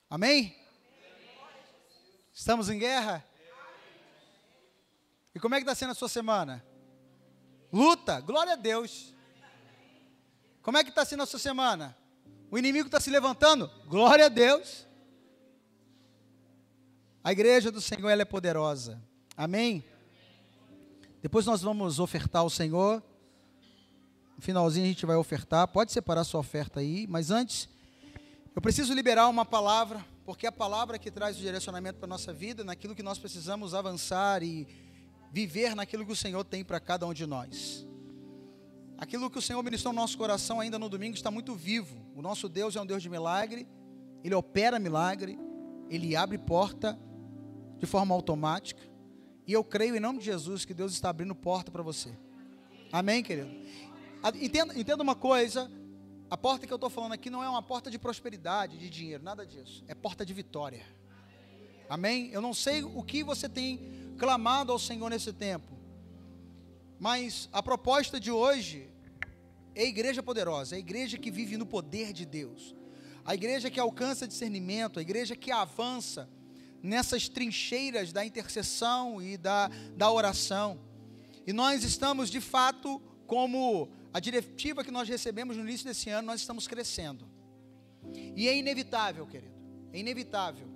Amém? Estamos em guerra? E como é que está sendo a sua semana? Luta, glória a Deus. Como é que está sendo a sua semana? O inimigo está se levantando? Glória a Deus. A igreja do Senhor, ela é poderosa. Amém? Depois nós vamos ofertar ao Senhor. No finalzinho a gente vai ofertar. Pode separar sua oferta aí, mas antes, eu preciso liberar uma palavra, porque é a palavra que traz o direcionamento para a nossa vida, naquilo que nós precisamos avançar e viver naquilo que o Senhor tem para cada um de nós. Aquilo que o Senhor ministrou no nosso coração ainda no domingo está muito vivo. O nosso Deus é um Deus de milagre, Ele opera milagre, Ele abre porta de forma automática, e eu creio em nome de Jesus que Deus está abrindo porta para você. Amém, querido? Entenda uma coisa, a porta que eu estou falando aqui não é uma porta de prosperidade, de dinheiro, nada disso, é porta de vitória. Amém? Eu não sei o que você tem clamado ao Senhor nesse tempo, mas a proposta de hoje é a igreja poderosa, é a igreja que vive no poder de Deus, a igreja que alcança discernimento, a igreja que avança nessas trincheiras da intercessão e da oração. E nós estamos, de fato, como a diretiva que nós recebemos no início desse ano, nós estamos crescendo. E é inevitável, querido, é inevitável.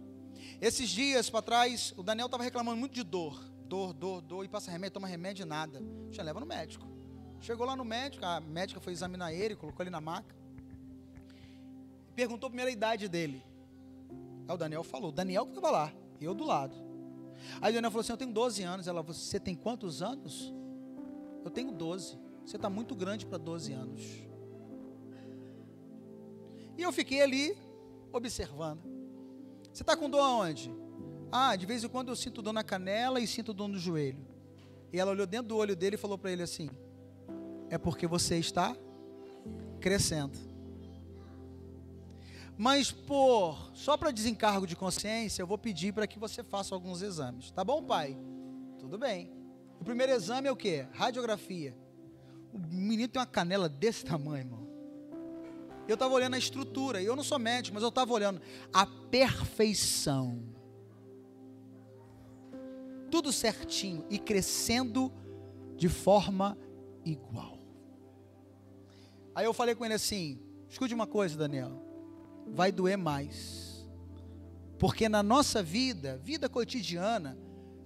Esses dias para trás, o Daniel estava reclamando muito de dor, e passa remédio, toma remédio e nada. Já leva no médico. Chegou lá no médico, a médica foi examinar ele, colocou ele na maca, perguntou primeiro a idade dele. Aí o Daniel falou, Daniel que estava lá, eu do lado. Aí o Daniel falou assim, eu tenho 12 anos. Ela, você tem quantos anos? Eu tenho 12. Você está muito grande para 12 anos. E eu fiquei ali, observando. Você está com dor aonde? Ah, de vez em quando eu sinto dor na canela e sinto dor no joelho. E ela olhou dentro do olho dele e falou para ele assim, é porque você está crescendo. Mas só para desencargo de consciência, eu vou pedir para que você faça alguns exames. Tá bom, pai? Tudo bem. O primeiro exame é o quê? Radiografia. O menino tem uma canela desse tamanho, irmão. Eu estava olhando a estrutura, eu não sou médico, mas eu estava olhando a perfeição. Tudo certinho e crescendo de forma igual. Aí eu falei com ele assim, escute uma coisa, Daniel, vai doer mais, porque na nossa vida cotidiana,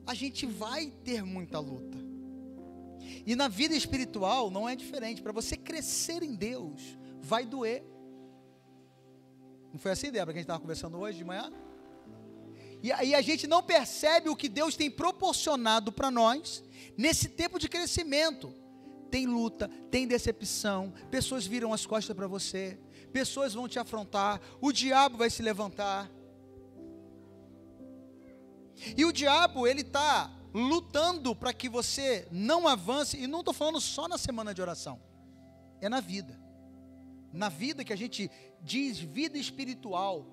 a gente vai ter muita luta, e na vida espiritual não é diferente. Para você crescer em Deus, vai doer. Não foi assim, Débora, que a gente estava conversando hoje de manhã? E aí a gente não percebe o que Deus tem proporcionado para nós, nesse tempo de crescimento. Tem luta, tem decepção, pessoas viram as costas para você, pessoas vão te afrontar, o diabo vai se levantar. E o diabo, ele está lutando para que você não avance, e não estou falando só na semana de oração, é na vida. Na vida que a gente diz vida espiritual.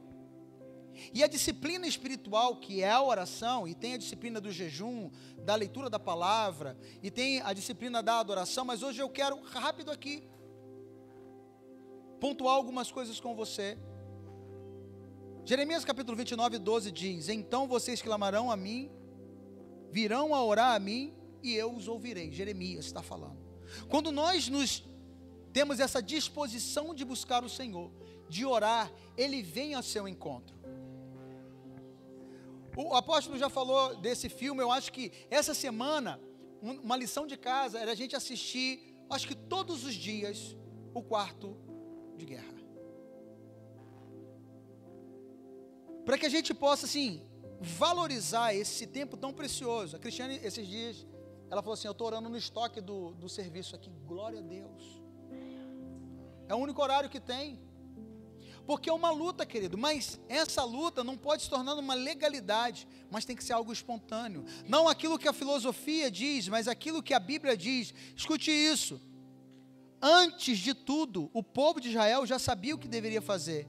E a disciplina espiritual, que é a oração, e tem a disciplina do jejum, da leitura da palavra, e tem a disciplina da adoração, mas hoje eu quero rápido aqui pontuar algumas coisas com você. Jeremias capítulo 29, 12 diz, então vocês clamarão a mim, virão a orar a mim, e eu os ouvirei. Jeremias está falando. Quando nós temos essa disposição de buscar o Senhor, de orar, Ele vem ao seu encontro. O apóstolo já falou desse filme. Eu acho que essa semana, uma lição de casa era a gente assistir, acho que todos os dias, o Quarto de Guerra. Para que a gente possa, assim, valorizar esse tempo tão precioso. A Cristiane, esses dias, ela falou assim, eu estou orando no estoque do serviço aqui. Glória a Deus. É o único horário que tem. Porque é uma luta, querido, mas essa luta não pode se tornar uma legalidade, mas tem que ser algo espontâneo. Não aquilo que a filosofia diz, mas aquilo que a Bíblia diz. Escute isso. Antes de tudo, o povo de Israel já sabia o que deveria fazer.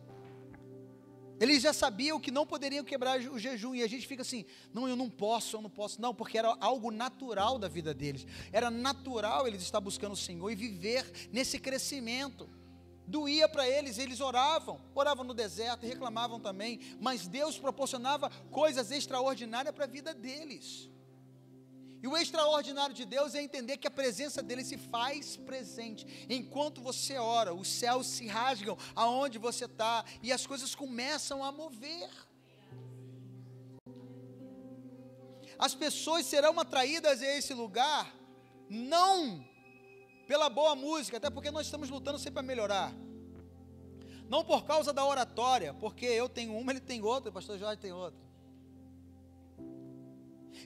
Eles já sabiam que não poderiam quebrar o jejum, e a gente fica assim, não, eu não posso. Não, porque era algo natural da vida deles. Era natural eles estar buscando o Senhor e viver nesse crescimento. doía para eles, eles oravam no deserto e reclamavam também, mas Deus proporcionava coisas extraordinárias para a vida deles. E o extraordinário de Deus é entender que a presença dele se faz presente. Enquanto você ora, os céus se rasgam aonde você está e as coisas começam a mover. As pessoas serão atraídas a esse lugar, não pela boa música, até porque nós estamos lutando sempre para melhorar. Não por causa da oratória, porque eu tenho uma, ele tem outra, o pastor Jorge tem outra.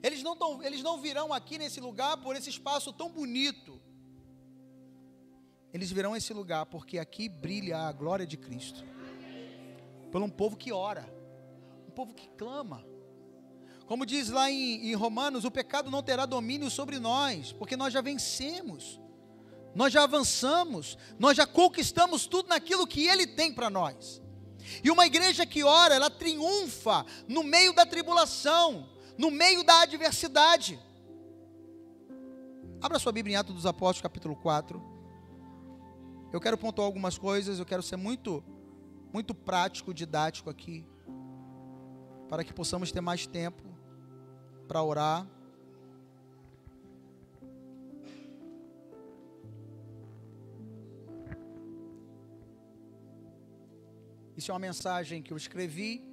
Eles não virão aqui nesse lugar por esse espaço tão bonito. Eles virão esse lugar porque aqui brilha a glória de Cristo. Por um povo que ora, um povo que clama. Como diz lá em Romanos, o pecado não terá domínio sobre nós, porque nós já vencemos, nós já avançamos, nós já conquistamos tudo naquilo que Ele tem para nós. E uma igreja que ora, ela triunfa no meio da tribulação, no meio da adversidade. Abra sua Bíblia em Atos dos Apóstolos, capítulo 4. Eu quero pontuar algumas coisas, eu quero ser muito prático, didático aqui, para que possamos ter mais tempo para orar. Isso é uma mensagem que eu escrevi,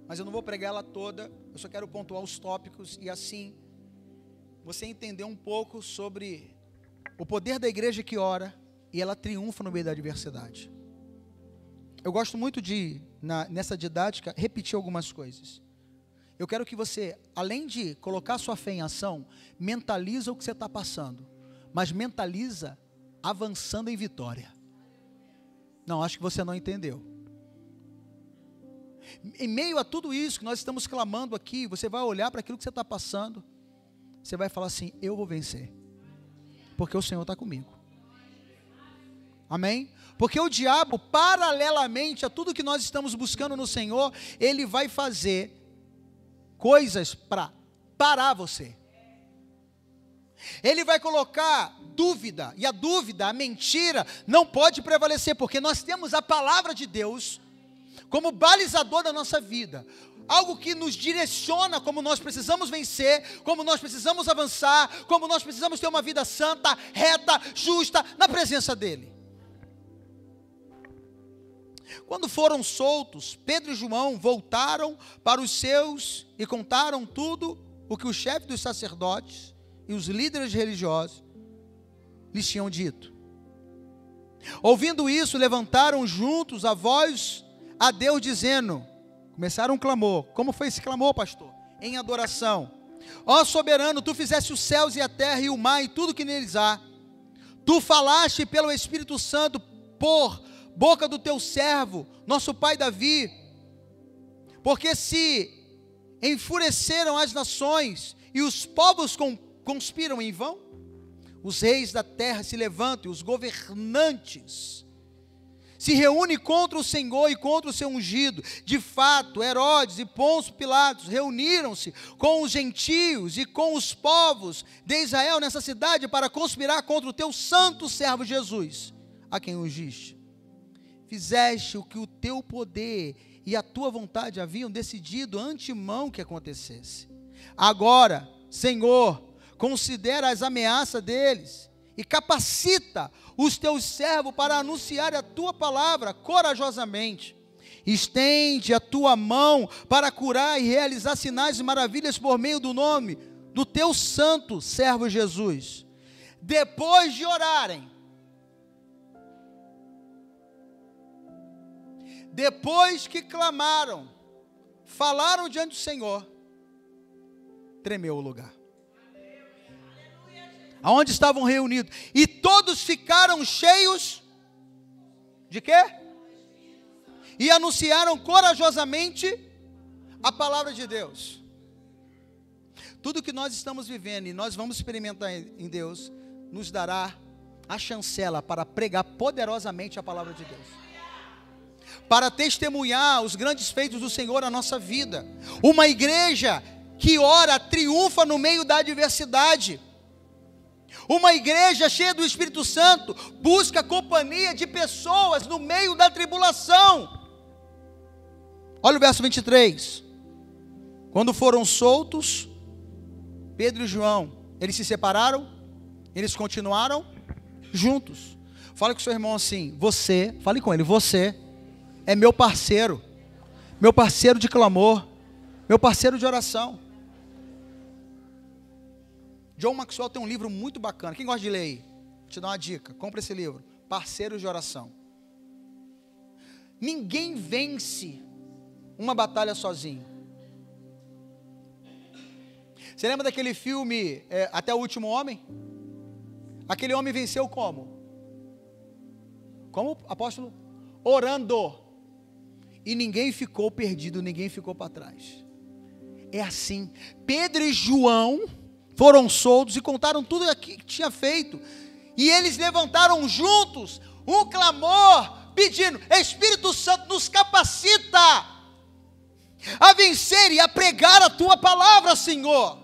mas eu não vou pregar ela toda, eu só quero pontuar os tópicos e assim você entender um pouco sobre o poder da igreja que ora e ela triunfa no meio da adversidade. Eu gosto muito de, nessa didática, repetir algumas coisas. Eu quero que você, além de colocar sua fé em ação, mentaliza o que você está passando, mas mentaliza avançando em vitória. Não, acho que você não entendeu. Em meio a tudo isso que nós estamos clamando aqui, você vai olhar para aquilo que você está passando, você vai falar assim: eu vou vencer, porque o Senhor está comigo. Amém? Porque o diabo, paralelamente a tudo que nós estamos buscando no Senhor, ele vai fazer coisas para parar você. Ele vai colocar dúvida, e a dúvida, a mentira, não pode prevalecer, porque nós temos a palavra de Deus como balizador da nossa vida, algo que nos direciona como nós precisamos vencer, como nós precisamos avançar, como nós precisamos ter uma vida santa, reta, justa, na presença dEle. Quando foram soltos, Pedro e João voltaram para os seus e contaram tudo o que o chefe dos sacerdotes e os líderes religiosos lhes tinham dito. Ouvindo isso, levantaram juntos a voz a Deus, dizendo, começaram um clamor. Como foi esse clamor, pastor? Em adoração. Ó soberano, tu fizeste os céus e a terra e o mar e tudo que neles há. Tu falaste pelo Espírito Santo por boca do teu servo, nosso pai Davi, porque se enfureceram as nações e os povos conspiram em vão, os reis da terra se levantam e os governantes se reúnem contra o Senhor e contra o seu ungido. De fato, Herodes e Pôncio Pilatos reuniram-se com os gentios e com os povos de Israel nessa cidade para conspirar contra o teu santo servo Jesus, a quem ungiste. Fizeste o que o teu poder e a tua vontade haviam decidido antemão que acontecesse. Agora, Senhor, considera as ameaças deles e capacita os teus servos para anunciar a tua palavra corajosamente. Estende a tua mão para curar e realizar sinais e maravilhas por meio do nome do teu santo servo Jesus. Depois de orarem, depois que clamaram, falaram diante do Senhor, tremeu o lugar. Aonde estavam reunidos. E todos ficaram cheios de quê? E anunciaram corajosamente a palavra de Deus. Tudo que nós estamos vivendo e nós vamos experimentar em Deus, nos dará a chancela para pregar poderosamente a palavra de Deus, para testemunhar os grandes feitos do Senhor na nossa vida. Uma igreja que ora triunfa no meio da adversidade. Uma igreja cheia do Espírito Santo busca a companhia de pessoas no meio da tribulação. Olha o verso 23. Quando foram soltos, Pedro e João, eles se separaram, eles continuaram juntos. Fale com o seu irmão assim, fale com ele, você é meu parceiro de clamor, meu parceiro de oração. John Maxwell tem um livro muito bacana, quem gosta de ler aí? Vou te dar uma dica, compra esse livro, Parceiros de Oração. Ninguém vence uma batalha sozinho. Você lembra daquele filme Até o Último Homem? Aquele homem venceu como? Como, apóstolo? Orando. E ninguém ficou perdido, ninguém ficou para trás. É assim. Pedro e João foram soltos e contaram tudo aquilo que tinha feito. E eles levantaram juntos um clamor, pedindo: Espírito Santo, nos capacita a vencer e a pregar a tua palavra, Senhor.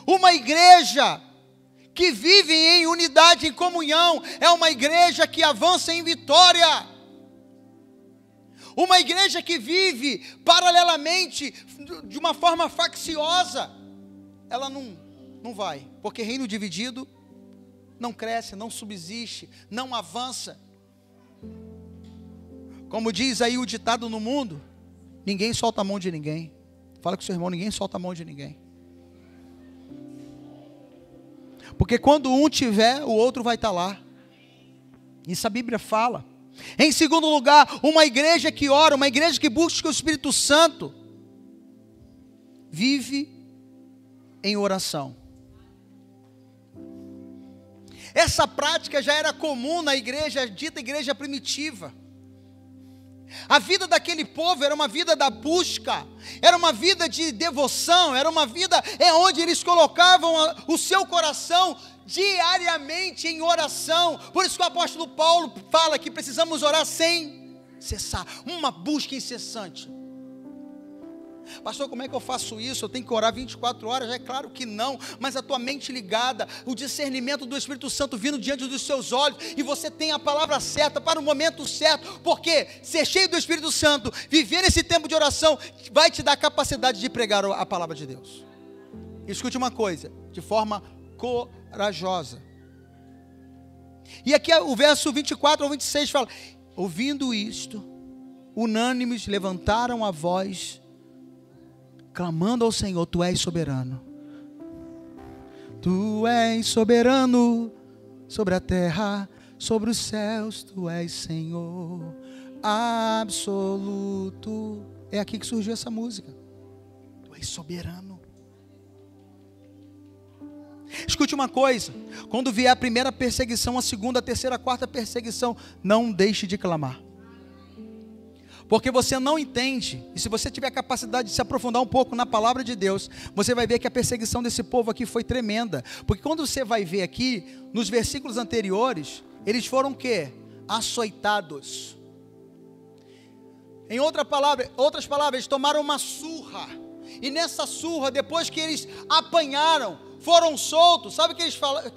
Uma igreja que vive em unidade, em comunhão, é uma igreja que avança em vitória. Uma igreja que vive paralelamente, de uma forma facciosa, ela não vai, porque reino dividido não cresce, não subsiste, não avança. Como diz aí o ditado no mundo, ninguém solta a mão de ninguém. Fala com o seu irmão, ninguém solta a mão de ninguém. Porque quando um tiver, o outro vai estar lá. Isso a Bíblia fala. Em segundo lugar, uma igreja que ora, uma igreja que busca o Espírito Santo, vive em oração. Essa prática já era comum na igreja, dita igreja primitiva. A vida daquele povo era uma vida da busca, era uma vida de devoção, era uma vida onde eles colocavam o seu coração diariamente em oração. Por isso que o apóstolo Paulo fala que precisamos orar sem cessar, uma busca incessante. Pastor, como é que eu faço isso? Eu tenho que orar 24 horas? É claro que não, mas a tua mente ligada, o discernimento do Espírito Santo vindo diante dos seus olhos, e você tem a palavra certa para o momento certo, porque ser cheio do Espírito Santo, viver nesse tempo de oração, vai te dar a capacidade de pregar a palavra de Deus. Escute uma coisa, de forma corajosa. E aqui o verso 24 ao 26 fala: ouvindo isto, unânimes levantaram a voz, clamando ao Senhor: Tu és soberano. Tu és soberano sobre a terra, sobre os céus. Tu és Senhor absoluto. É aqui que surgiu essa música. Tu és soberano. Escute uma coisa: quando vier a primeira perseguição, a segunda, a terceira, a quarta perseguição, não deixe de clamar. Porque você não entende, e se você tiver a capacidade de se aprofundar um pouco na palavra de Deus, você vai ver que a perseguição desse povo aqui foi tremenda. Porque quando você vai ver aqui, nos versículos anteriores, eles foram o quê? Açoitados. Em outras palavras, eles tomaram uma surra. E nessa surra, depois que eles apanharam, foram soltos, sabe o que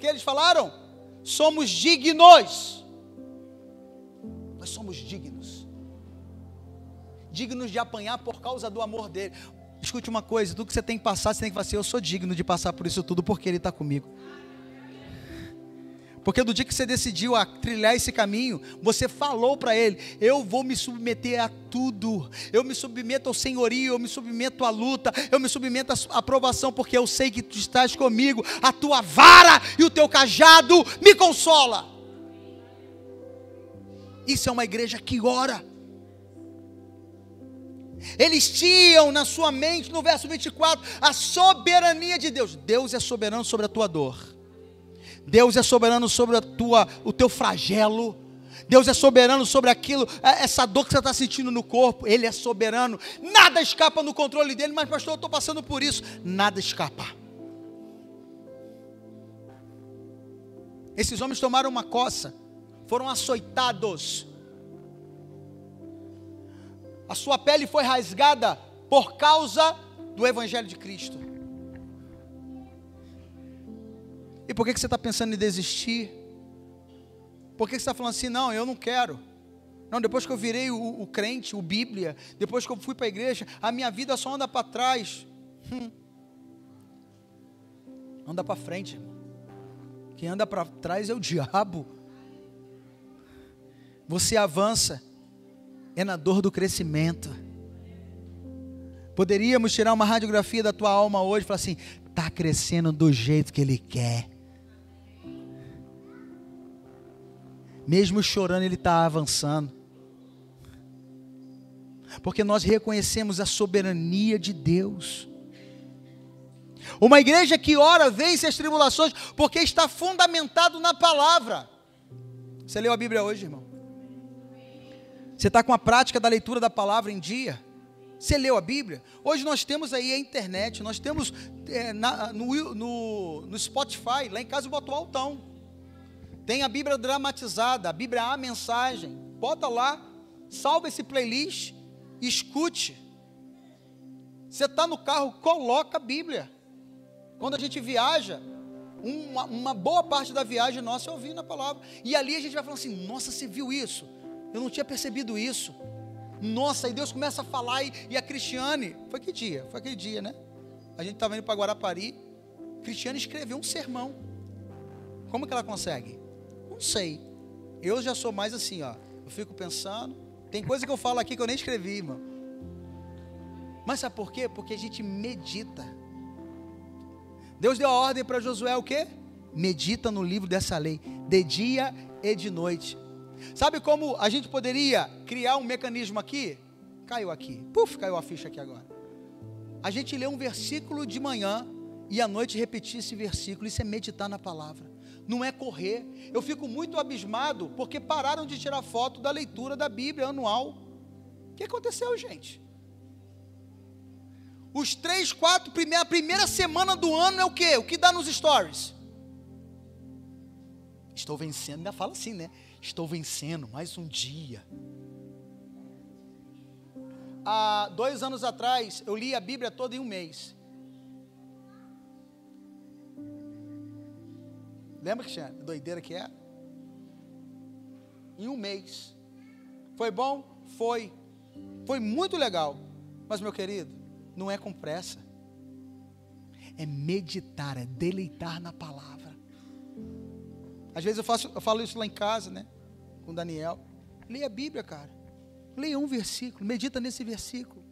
eles falaram? Somos dignos. Nós somos dignos de apanhar por causa do amor dele. Escute uma coisa: tudo que você tem que passar, você tem que falar assim: eu sou digno de passar por isso tudo, porque ele está comigo. Porque do dia que você decidiu a trilhar esse caminho, você falou para ele: eu vou me submeter a tudo, eu me submeto ao senhorio, eu me submeto à luta, eu me submeto à aprovação, porque eu sei que tu estás comigo, a tua vara e o teu cajado me consola. Isso é uma igreja que ora. Eles tinham na sua mente, no verso 24, a soberania de Deus. Deus é soberano sobre a tua dor. Deus é soberano sobre o teu flagelo. Deus é soberano sobre aquilo, essa dor que você está sentindo no corpo. Ele é soberano. Nada escapa no controle dele. Mas pastor, eu estou passando por isso. Nada escapa. Esses homens tomaram uma coça, foram açoitados. A sua pele foi rasgada por causa do Evangelho de Cristo. E por que você está pensando em desistir? Por que você está falando assim, não, eu não quero? Não, depois que eu virei o crente, o Bíblia, depois que eu fui para a igreja, a minha vida só anda para trás. Anda para frente, irmão. Quem anda para trás é o diabo. Você avança, é na dor do crescimento. Poderíamos tirar uma radiografia da tua alma hoje e falar assim, está crescendo do jeito que Ele quer. Mesmo chorando, Ele está avançando. Porque nós reconhecemos a soberania de Deus. Uma igreja que ora, vence as tribulações, porque está fundamentado na palavra. Você leu a Bíblia hoje, irmão? Você está com a prática da leitura da palavra em dia? Você leu a Bíblia? Hoje nós temos aí a internet, nós temos no Spotify, lá em casa eu boto o altão. Tem a Bíblia dramatizada, a Bíblia a mensagem. Bota lá, salva esse playlist, escute. Você está no carro, coloca a Bíblia. Quando a gente viaja, uma boa parte da viagem nossa é ouvindo a palavra. E ali a gente vai falando assim, nossa, você viu isso? Eu não tinha percebido isso. Nossa, e Deus começa a falar, e a Cristiane, foi que dia? Foi aquele dia, né? A gente estava indo para Guarapari, Cristiane escreveu um sermão. Como que ela consegue? Não sei. Eu já sou mais assim, ó. Eu fico pensando, tem coisa que eu falo aqui que eu nem escrevi, irmão. Mas sabe por quê? Porque a gente medita. Deus deu a ordem para Josué o quê? Medita no livro dessa lei, de dia e de noite. Sabe como a gente poderia criar um mecanismo aqui? Caiu aqui, caiu a ficha aqui agora. A gente lê um versículo de manhã e à noite repetir esse versículo. Isso é meditar na palavra, não é correr. Eu fico muito abismado porque pararam de tirar foto da leitura da Bíblia anual. O que aconteceu, gente? Os 3, 4, a primeira semana do ano é o quê? O que dá nos stories? Estou vencendo, ainda fala assim, né? Estou vencendo mais um dia. Há 2 anos atrás, eu li a Bíblia toda em um mês. Lembra, Cristiano? Doideira que é? Em um mês. Foi bom? Foi. Foi muito legal. Mas, meu querido, não é com pressa. É meditar, é deleitar na palavra. Às vezes eu falo isso lá em casa, né? Com o Daniel. Leia a Bíblia, cara. Leia um versículo, medita nesse versículo.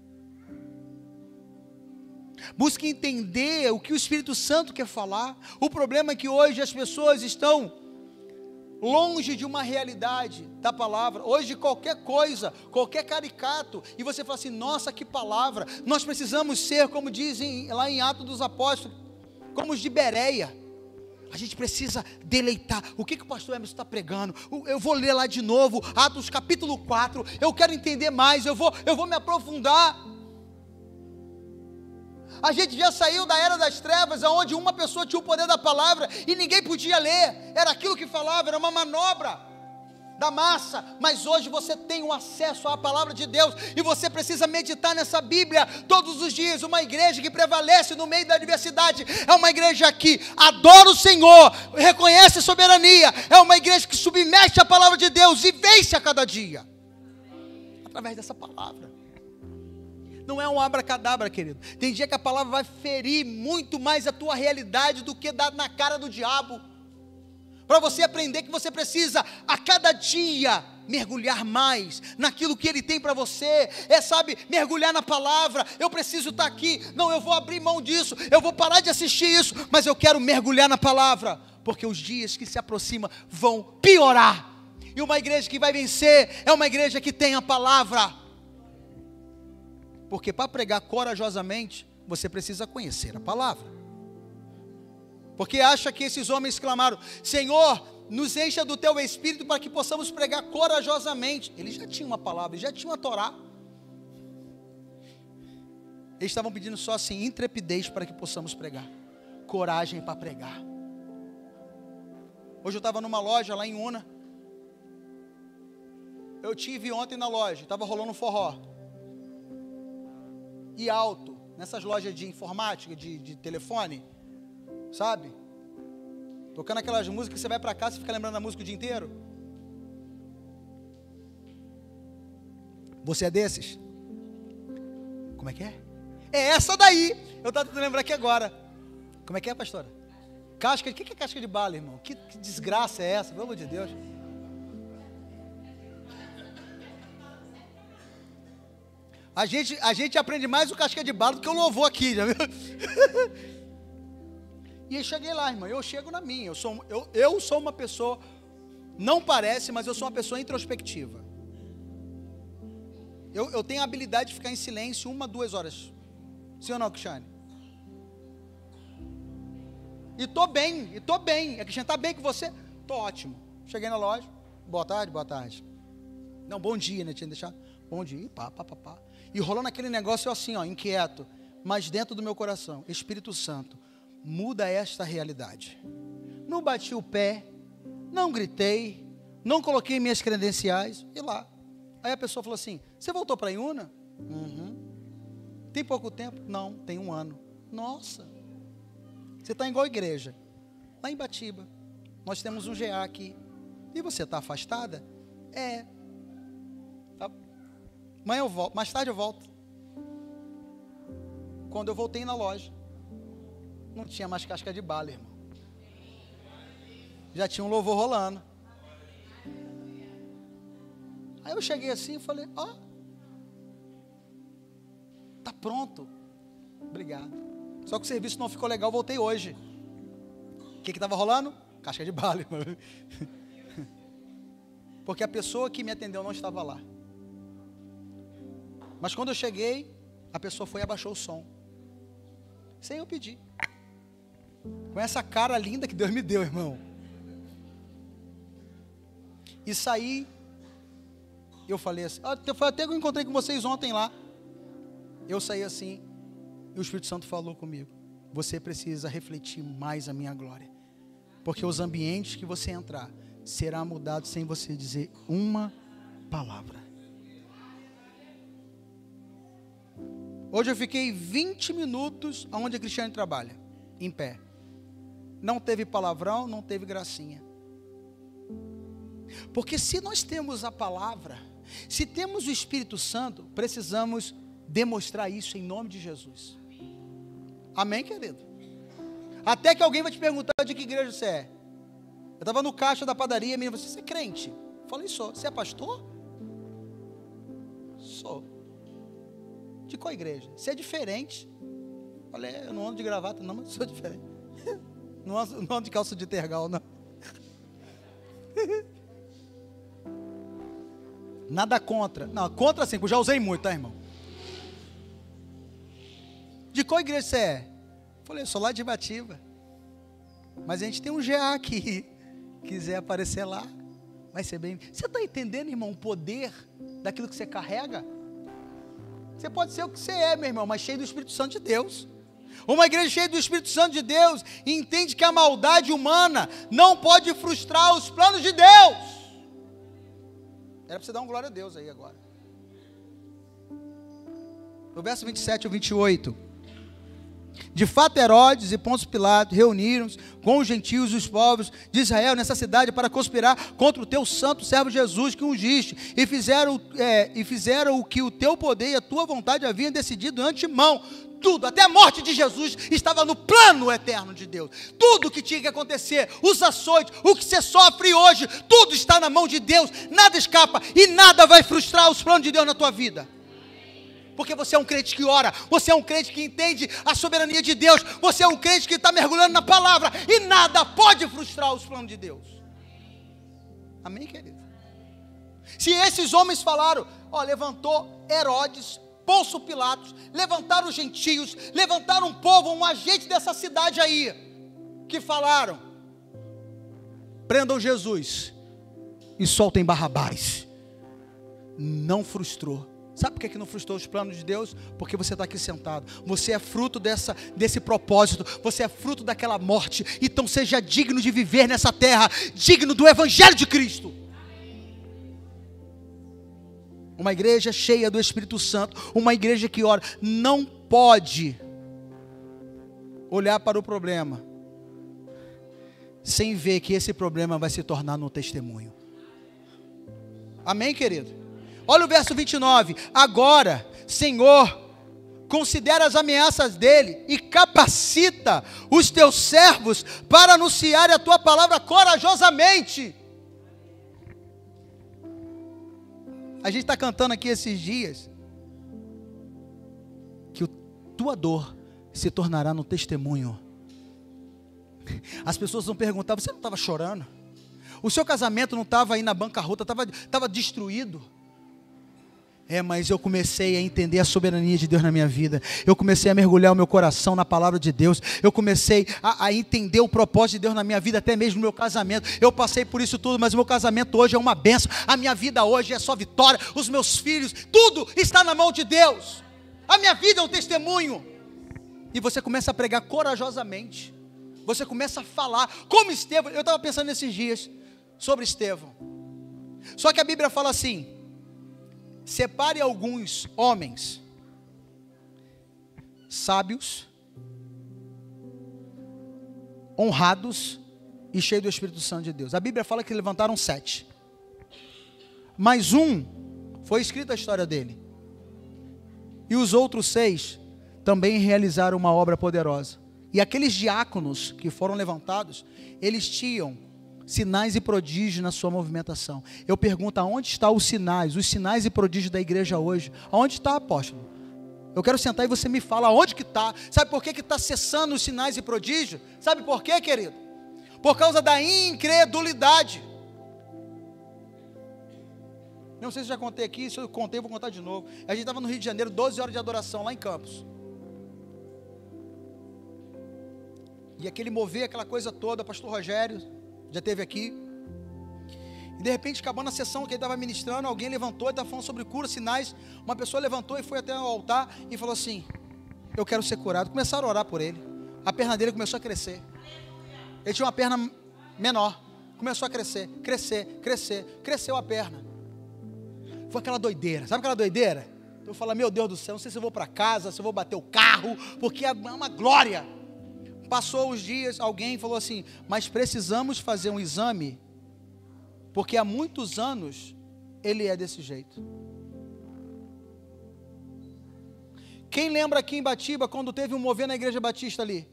Busque entender o que o Espírito Santo quer falar. O problema é que hoje as pessoas estão longe de uma realidade da palavra. Hoje qualquer coisa, qualquer caricato, e você fala assim, nossa, que palavra. Nós precisamos ser, como dizem lá em Atos dos Apóstolos, como os de Bereia. A gente precisa deleitar. O que o pastor Emerson está pregando? Eu vou ler lá de novo, Atos capítulo 4. Eu quero entender mais, eu vou me aprofundar. A gente já saiu da era das trevas, onde uma pessoa tinha o poder da palavra e ninguém podia ler. Era aquilo que falava, era uma manobra da massa. Mas hoje você tem um acesso à palavra de Deus e você precisa meditar nessa Bíblia todos os dias. Uma igreja que prevalece no meio da adversidade é uma igreja que adora o Senhor, reconhece a soberania, é uma igreja que submete a palavra de Deus e vence a cada dia através dessa palavra. Não é um abracadabra, querido. Tem dia que a palavra vai ferir muito mais a tua realidade do que dar na cara do diabo. Para você aprender que você precisa a cada dia mergulhar mais naquilo que Ele tem para você. Mergulhar na palavra. Eu preciso estar aqui, não, eu vou abrir mão disso, eu vou parar de assistir isso, mas eu quero mergulhar na palavra, porque os dias que se aproximam vão piorar. E uma igreja que vai vencer é uma igreja que tem a palavra. Porque para pregar corajosamente, você precisa conhecer a palavra. Porque acha que esses homens clamaram, Senhor, nos encha do teu Espírito para que possamos pregar corajosamente. Eles já tinham uma palavra, eles já tinham a Torá. Eles estavam pedindo só assim, intrepidez para que possamos pregar. Coragem para pregar. Hoje eu estava numa loja lá em Una. Eu tive ontem na loja, estava rolando um forró. E alto, nessas lojas de informática, de telefone, sabe? Tocando aquelas músicas que você vai para casa e fica lembrando da música o dia inteiro. Você é desses? Como é que é? É essa daí. Eu estava tentando lembrar aqui agora. Como é que é, pastora? Casca, o que é casca de bala, irmão? Que desgraça é essa, pelo amor de Deus? A gente aprende mais o casca de bala do que o louvor aqui, já viu? E eu cheguei lá, irmão. Eu chego na minha. Eu sou uma pessoa, não parece, mas eu sou uma pessoa introspectiva. Eu tenho a habilidade de ficar em silêncio 1, 2 horas. Sim ou não, Cristiane? E tô bem. A Cristiane tá bem com você? Tô ótimo. Cheguei na loja. Boa tarde. Não, bom dia, né? Tinha deixado. Bom dia. Pá. E rolando aquele negócio assim, ó, inquieto. Mas dentro do meu coração, Espírito Santo, muda esta realidade. Não bati o pé, não gritei, não coloquei minhas credenciais. E lá. Aí a pessoa falou assim, você voltou para Iuna? Uhum. Tem pouco tempo? Não, tem 1 ano. Nossa. Você está igual a igreja. Lá em Batiba. Nós temos um GA aqui. E você está afastada? É. Tá. Amanhã eu volto. Mais tarde eu volto. Quando eu voltei na loja, não tinha mais casca de bala, irmão. Já tinha um louvor rolando. Aí eu cheguei assim e falei, ó, tá pronto. Obrigado. Só que o serviço não ficou legal, voltei hoje. O que estava rolando? Casca de bala, irmão. Porque a pessoa que me atendeu não estava lá. Mas quando eu cheguei, a pessoa foi e abaixou o som. Sem eu pedir. Com essa cara linda que Deus me deu, irmão. E saí. Eu falei assim, foi até que eu encontrei com vocês ontem lá. Eu saí assim, e o Espírito Santo falou comigo, você precisa refletir mais a minha glória, porque os ambientes que você entrar, será mudado sem você dizer uma palavra. Hoje eu fiquei 20 minutos onde a Cristiane trabalha, em pé. Não teve palavrão, não teve gracinha. Porque se nós temos a palavra, se temos o Espírito Santo, precisamos demonstrar isso em nome de Jesus. Amém, querido? Até que alguém vai te perguntar de que igreja você é. Eu estava no caixa da padaria, a menina falou, você é crente? Eu falei, sou. Você é pastor? Sou. De qual igreja? Você é diferente? Eu falei, eu não ando de gravata não, mas sou diferente. Não ando de calça de tergal, não. Nada contra. Não, contra sim, porque eu já usei muito, tá, irmão? De qual igreja você é? Eu falei, eu sou lá de Batiba. Mas a gente tem um GA aqui. Quiser aparecer lá, vai ser bem. Você está entendendo, irmão, o poder daquilo que você carrega? Você pode ser o que você é, meu irmão, mas cheio do Espírito Santo de Deus. Uma igreja cheia do Espírito Santo de Deus entende que a maldade humana não pode frustrar os planos de Deus. Era para você dar uma glória a Deus aí agora. No verso 27 ou 28. De fato, Herodes e Pôncio Pilatos reuniram-se com os gentios e os povos de Israel nessa cidade para conspirar contra o teu santo servo Jesus que ungiste, e fizeram o que o teu poder e a tua vontade haviam decidido de antemão. Tudo, até a morte de Jesus, estava no plano eterno de Deus. Tudo que tinha que acontecer, os açoites, o que você sofre hoje, tudo está na mão de Deus, nada escapa e nada vai frustrar os planos de Deus na tua vida. Porque você é um crente que ora, você é um crente que entende a soberania de Deus, você é um crente que está mergulhando na palavra e nada pode frustrar os planos de Deus. Amém, querido? Se esses homens falaram, levantou Herodes, Pôncio Pilatos, levantaram os gentios, levantaram um povo, um agente dessa cidade aí, que falaram, prendam Jesus e soltem Barrabás. Não frustrou. Sabe por que não frustrou os planos de Deus? Porque você está aqui sentado. Você é fruto desse propósito. Você é fruto daquela morte. Então seja digno de viver nessa terra, digno do Evangelho de Cristo. Uma igreja cheia do Espírito Santo, uma igreja que ora, não pode olhar para o problema sem ver que esse problema vai se tornar no testemunho. Amém, querido? Olha o verso 29. Agora, Senhor, considera as ameaças dele e capacita os teus servos para anunciar a tua palavra corajosamente. A gente está cantando aqui esses dias que a tua dor se tornará no testemunho. As pessoas vão perguntar: você não estava chorando? O seu casamento não estava aí na bancarrota, estava destruído? Mas eu comecei a entender a soberania de Deus na minha vida. Eu comecei a mergulhar o meu coração na palavra de Deus. Eu comecei a entender o propósito de Deus na minha vida, até mesmo no meu casamento. Eu passei por isso tudo, mas o meu casamento hoje é uma bênção. A minha vida hoje é só vitória. Os meus filhos, tudo está na mão de Deus. A minha vida é um testemunho. E você começa a pregar corajosamente. Você começa a falar, como Estevão. Eu estava pensando nesses dias sobre Estevão. Só que a Bíblia fala assim: separe alguns homens sábios, honrados e cheios do Espírito Santo de Deus. A Bíblia fala que levantaram 7, mas foi escrita a história dele, e os outros 6 também realizaram uma obra poderosa. E aqueles diáconos que foram levantados, eles tinham sinais e prodígios na sua movimentação. Eu pergunto: aonde estão os sinais e prodígios da igreja hoje? Aonde está, apóstolo? Eu quero sentar e você me fala aonde que está. Sabe por que está cessando os sinais e prodígios? Sabe por quê, querido? Por causa da incredulidade. Não sei se eu já contei aqui, se eu contei, eu vou contar de novo. A gente estava no Rio de Janeiro, 12 horas de adoração lá em Campos. E aquele mover, aquela coisa toda, pastor Rogério já esteve aqui. E de repente, acabando a sessão que ele estava ministrando, alguém levantou e estava falando sobre cura, sinais. Uma pessoa levantou e foi até o altar e falou assim: eu quero ser curado. Começaram a orar por ele. A perna dele começou a crescer. Ele tinha uma perna menor. Começou a crescer, cresceu a perna. Foi aquela doideira, sabe aquela doideira? Eu falo: meu Deus do céu, não sei se eu vou para casa, se eu vou bater o carro, porque é uma glória. Passou os dias, alguém falou assim: mas precisamos fazer um exame, porque há muitos anos ele é desse jeito. Quem lembra aqui em Batiba, quando teve um mover na igreja batista ali?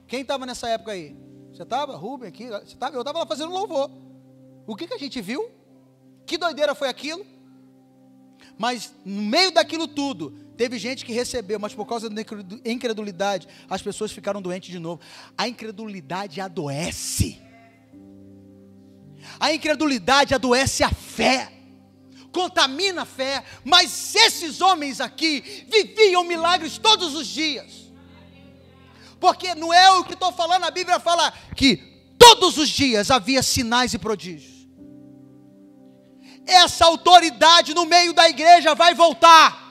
Quem estava nessa época aí? Você estava? Rubem aqui? Eu estava lá fazendo louvor. O que a gente viu? Que doideira foi aquilo? Mas no meio daquilo tudo, teve gente que recebeu, mas por causa da incredulidade, as pessoas ficaram doentes de novo. A incredulidade adoece. A incredulidade adoece a fé, contamina a fé. Mas esses homens aqui viviam milagres todos os dias. Porque não é o que estou falando, a Bíblia fala que todos os dias havia sinais e prodígios. Essa autoridade no meio da igreja vai voltar.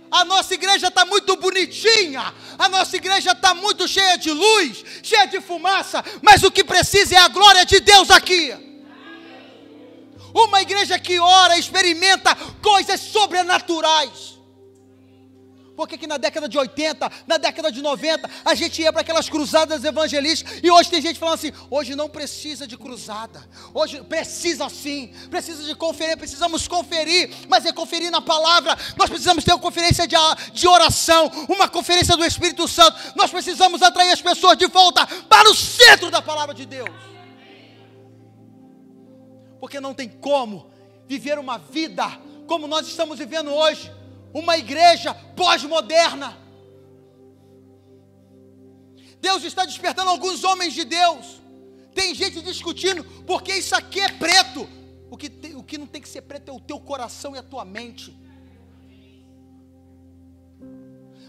A nossa igreja está muito bonitinha, a nossa igreja está muito cheia de luz, cheia de fumaça, mas o que precisa é a glória de Deus aqui. Uma igreja que ora, experimenta coisas sobrenaturais. Porque que na década de 80, na década de 90, a gente ia para aquelas cruzadas evangelísticas, e hoje tem gente falando assim: hoje não precisa de cruzada, hoje precisa sim, precisa de conferir, precisamos conferir, mas é conferir na palavra. Nós precisamos ter uma conferência de oração, uma conferência do Espírito Santo. Nós precisamos atrair as pessoas de volta para o centro da palavra de Deus. Porque não tem como viver uma vida como nós estamos vivendo hoje, uma igreja pós-moderna. Deus está despertando alguns homens de Deus. Tem gente discutindo porque isso aqui é preto. O que não tem que ser preto é o teu coração e a tua mente.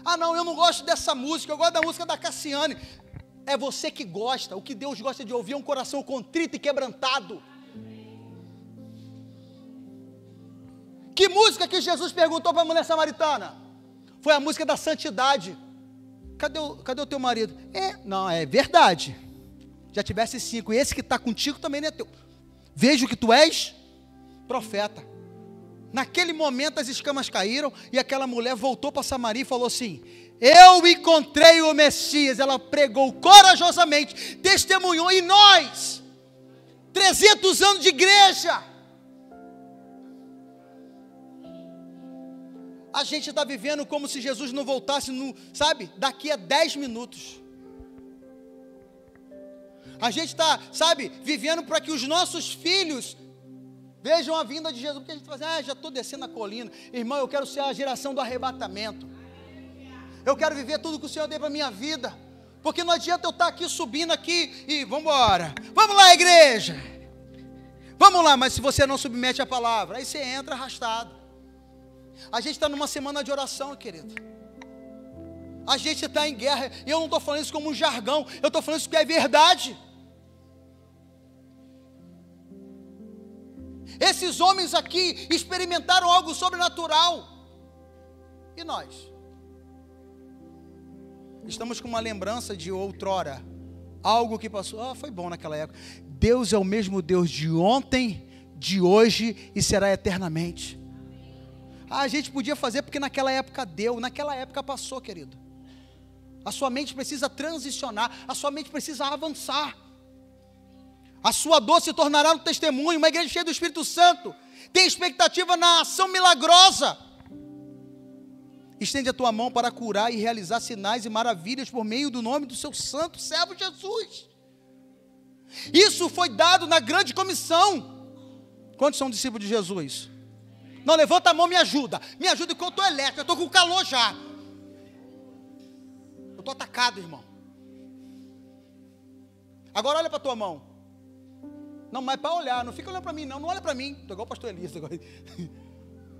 Ah não, eu não gosto dessa música, eu gosto da música da Cassiane. É você que gosta. O que Deus gosta de ouvir é um coração contrito e quebrantado. Que música que Jesus perguntou para a mulher samaritana? Foi a música da santidade. Cadê o teu marido? Não, é verdade. Já tivesse 5, e esse que está contigo também não é teu. Vejo que tu és profeta. Naquele momento as escamas caíram, e aquela mulher voltou para Samaria e falou assim: Eu encontrei o Messias. Ela pregou corajosamente, testemunhou, e nós, 300 anos de igreja, a gente está vivendo como se Jesus não voltasse, daqui a 10 minutos. A gente está, vivendo para que os nossos filhos vejam a vinda de Jesus. Porque a gente fala assim, já estou descendo a colina. Irmão, eu quero ser a geração do arrebatamento. Eu quero viver tudo que o Senhor deu para a minha vida. Porque não adianta eu estar aqui, subindo aqui e vamos embora. Vamos lá, igreja. Vamos lá, mas se você não submete a palavra, aí você entra arrastado. A gente está numa semana de oração, querido. A gente está em guerra. E eu não estou falando isso como um jargão. Eu estou falando isso porque é verdade. Esses homens aqui experimentaram algo sobrenatural. E nós? Estamos com uma lembrança de outrora. Algo que passou. Foi bom naquela época. Deus é o mesmo Deus de ontem, de hoje e será eternamente. A gente podia fazer porque naquela época deu. Naquela época passou, querido. A sua mente precisa transicionar. A sua mente precisa avançar. A sua dor se tornará um testemunho. Uma igreja cheia do Espírito Santo tem expectativa na ação milagrosa. Estende a tua mão para curar e realizar sinais e maravilhas por meio do nome do seu santo servo Jesus. Isso foi dado na grande comissão. Quantos são discípulos de Jesus? Não, levanta a mão, me ajuda. Me ajuda que eu estou elétrico, eu estou com calor já. Eu estou atacado, irmão. Agora olha para a tua mão. Não, mas para olhar, não fica olhando para mim não olha para mim. Estou igual o pastor Elias agora.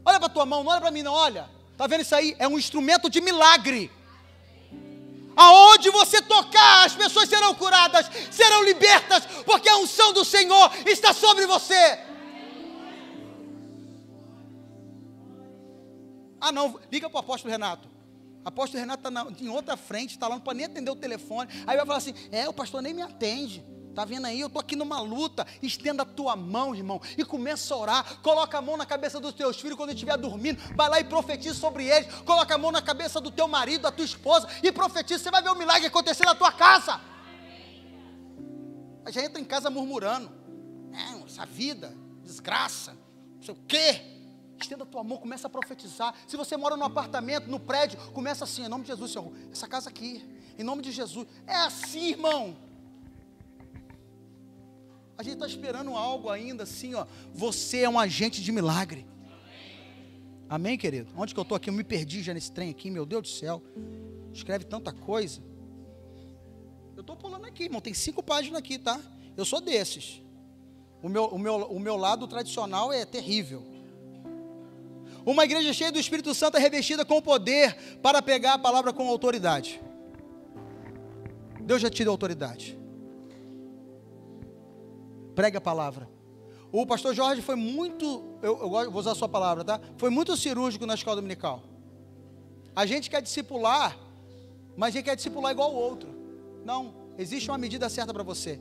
Olha para a tua mão, não olha para mim não, olha. Está vendo isso aí? É um instrumento de milagre. Aonde você tocar, as pessoas serão curadas, serão libertas, porque a unção do Senhor está sobre você. Não, liga para o apóstolo Renato. O apóstolo Renato está em outra frente, está lá, não pode nem atender o telefone. Aí vai falar assim, o pastor nem me atende. Está vendo aí? Eu estou aqui numa luta. Estenda a tua mão, irmão, e começa a orar. Coloca a mão na cabeça dos teus filhos quando estiver dormindo. Vai lá e profetiza sobre eles. Coloca a mão na cabeça do teu marido, da tua esposa, e profetiza. Você vai ver o milagre acontecer na tua casa. Aí já entra em casa murmurando. Essa vida, desgraça, não sei o quê. Estenda a tua mão, começa a profetizar. Se você mora num apartamento, no prédio, começa assim, em nome de Jesus, Senhor. Essa casa aqui, em nome de Jesus. É assim, irmão. A gente está esperando algo ainda assim, Você é um agente de milagre. Amém, querido? Onde que eu estou aqui? Eu me perdi já nesse trem aqui, meu Deus do céu. Escreve tanta coisa. Eu estou pulando aqui, irmão. Tem 5 páginas aqui, tá? Eu sou desses. O meu lado tradicional é terrível. Uma igreja cheia do Espírito Santo é revestida com poder para pegar a palavra com autoridade. Deus já te deu autoridade. Pregue a palavra. O pastor Jorge foi muito, eu vou usar a sua palavra, tá? Foi muito cirúrgico na escola dominical. A gente quer discipular, mas a gente quer discipular igual o outro. Não, existe uma medida certa para você.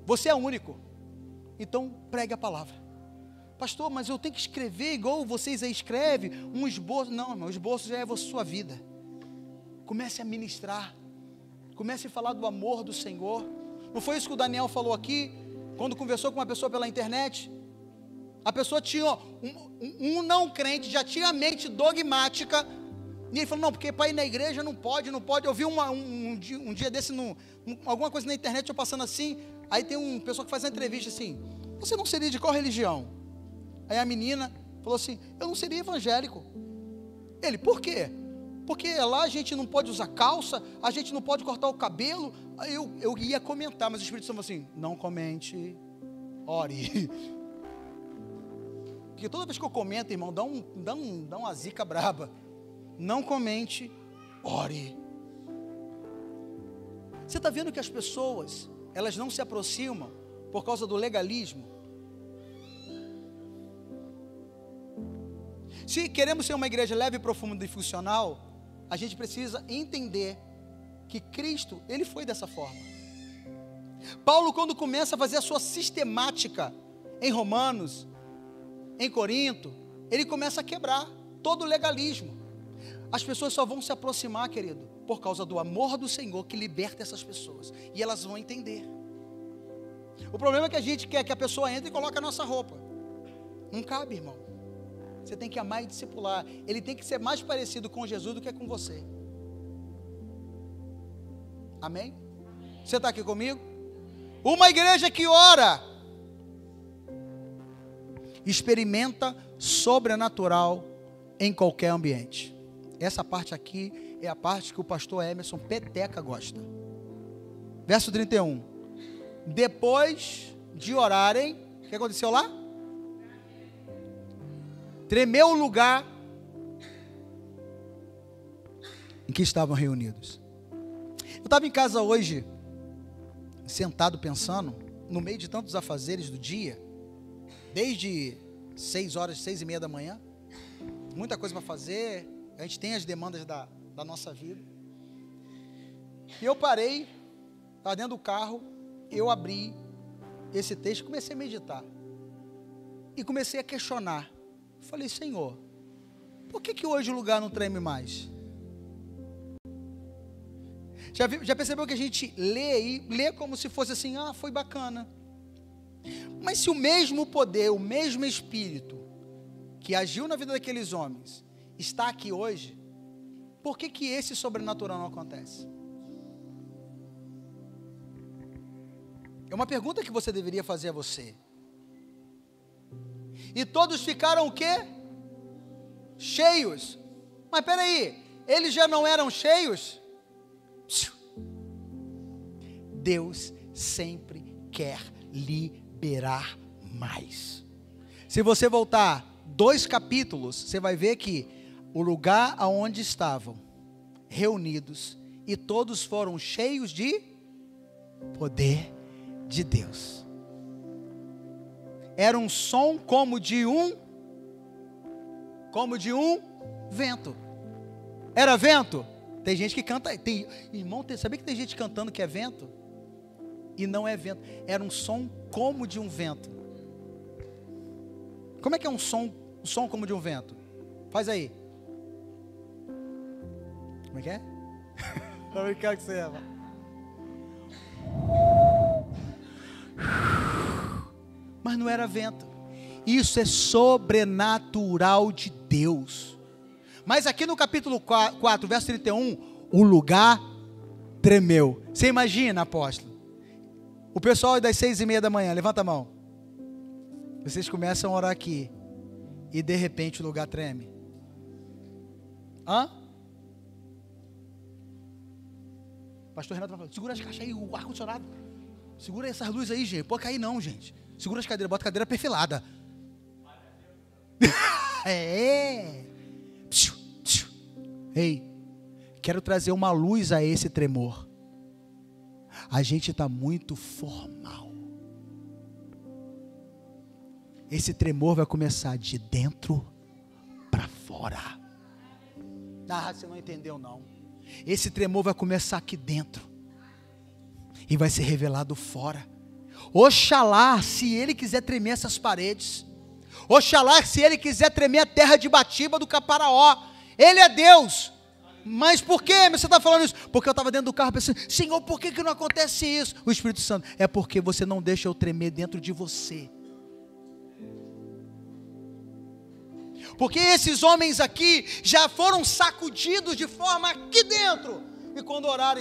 Você é único. Então, pregue a palavra. Pastor, mas eu tenho que escrever igual vocês aí escrevem, um esboço. Não, irmão, o esboço já é a sua vida. Comece a ministrar. Comece a falar do amor do Senhor. Não foi isso que o Daniel falou aqui? Quando conversou com uma pessoa pela internet, a pessoa tinha um não crente, já tinha a mente dogmática, e ele falou, não, porque para ir na igreja não pode. Eu vi um dia desse, alguma coisa na internet, eu passando assim, aí tem uma pessoa que faz uma entrevista assim, você não seria de qual religião? Aí a menina falou assim, eu não seria evangélico. Ele, por quê? Porque lá a gente não pode usar calça, a gente não pode cortar o cabelo. Aí eu ia comentar, mas o Espírito Santo falou assim, não comente, ore. Porque toda vez que eu comento, irmão, dá uma zica braba. Não comente, ore. Você está vendo que as pessoas, elas não se aproximam por causa do legalismo? Se queremos ser uma igreja leve, profunda e funcional, a gente precisa entender que Cristo, Ele foi dessa forma. Paulo, quando começa a fazer a sua sistemática em Romanos, em Corinto, ele começa a quebrar todo o legalismo. as pessoas só vão se aproximar, querido, por causa do amor do Senhor que liberta essas pessoas. E elas vão entender. O problema é que a gente quer que a pessoa entre e coloque a nossa roupa. Não cabe, irmão. Você tem que amar e discipular. Ele tem que ser mais parecido com Jesus do que com você. Amém? Você está aqui comigo? Uma igreja que ora experimenta sobrenatural em qualquer ambiente. Essa parte aqui é a parte que o pastor Emerson Peteca gosta. Verso 31. Depois de orarem, o que aconteceu lá? Tremeu o lugar em que estavam reunidos. Eu estava em casa hoje, sentado pensando, no meio de tantos afazeres do dia, desde 6 horas, 6:30 da manhã, muita coisa para fazer, a gente tem as demandas da nossa vida. E eu parei, estava dentro do carro, eu abri esse texto, comecei a meditar, e comecei a questionar. Falei, Senhor, por que hoje o lugar não treme mais? Já percebeu que a gente lê como se fosse assim, foi bacana. Mas se o mesmo poder, o mesmo Espírito que agiu na vida daqueles homens está aqui hoje, por que esse sobrenatural não acontece? É uma pergunta que você deveria fazer a você. E todos ficaram o quê? Cheios. Mas peraí, eles já não eram cheios? Deus sempre quer liberar mais. Se você voltar 2 capítulos, você vai ver que o lugar aonde estavam reunidos e todos foram cheios de poder de Deus. Era um som como de um vento. Era vento? Tem gente que canta, irmão, sabia que tem gente cantando que é vento? E não é vento, era um som como de um vento. Como é que é um som como de um vento? Faz aí. Como é que é? Vou brincar com você, Eva. Mas não era vento. Isso é sobrenatural de Deus. Mas aqui no capítulo 4, verso 31, o lugar tremeu. Você imagina, apóstolo? O pessoal das 6:30 da manhã, levanta a mão. Vocês começam a orar aqui. E de repente o lugar treme. Pastor Renato falou, segura as caixas aí, o ar-condicionado. Segura essas luzes aí, gente. Pode cair não, gente. Segura as cadeiras, bota a cadeira perfilada. Ei, quero trazer uma luz a esse tremor. A gente está muito formal. Esse tremor vai começar de dentro para fora. Você não entendeu não. Esse tremor vai começar aqui dentro e vai ser revelado fora. Oxalá, se ele quiser tremer essas paredes. Oxalá, se ele quiser tremer a terra de Batiba do Caparaó. Ele é Deus. Mas por que você está falando isso? Porque eu estava dentro do carro pensando, Senhor, por que não acontece isso? O Espírito Santo, é porque você não deixa eu tremer dentro de você. Porque esses homens aqui já foram sacudidos de forma aqui dentro. E quando orarem,